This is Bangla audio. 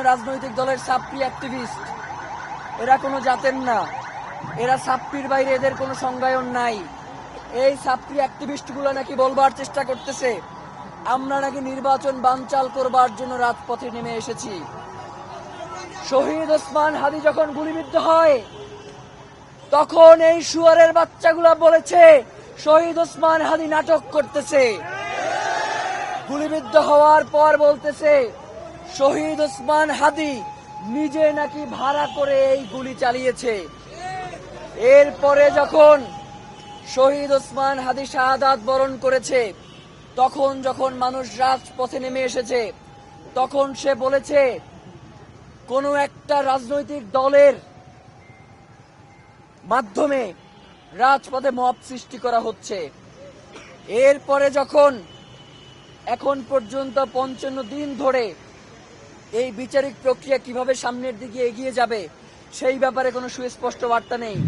রাজনৈতিক দলের ছাত্রী অ্যাক্টিভিস্ট। এরা কোনো জাতের না, এরা ছাত্রীর বাইরে এদের কোনো সংজ্ঞায়ন নাই। এই ছাত্রী অ্যাক্টিভিস্টগুলো নাকি বলবার চেষ্টা করতেছে আমরা নাকি নির্বাচন বানচাল করবার জন্য রাজপথে নেমে এসেছি। শহীদ ওসমান হাদী যখন গুলিবিদ্ধ হয় তখন এই শুয়ারের বাচ্চাগুলা বলেছে শহীদ ওসমান হাদী নাটক করতেছে। গুলিবিদ্ধ হওয়ার পর বলতেছে শহীদ ওসমান হাদী নিজে নাকি ভাড়া করে এই গুলি চালিয়েছে। এরপরে যখন শহীদ ওসমান হাদী শাহাদাত বরণ করেছে তখন যখন মানুষ রাজপথে নেমে এসেছে তখন সে বলেছে কোনো একটা রাজনৈতিক দলের মাধ্যমে রাজপথে মব সৃষ্টি করা হচ্ছে। এরপরে যখন এখন পর্যন্ত 55 দিন ধরে এই বিচারিক প্রক্রিয়া কিভাবে সামনের দিকে এগিয়ে যাবে সেই ব্যাপারে কোনো সুস্পষ্ট বার্তা নেই।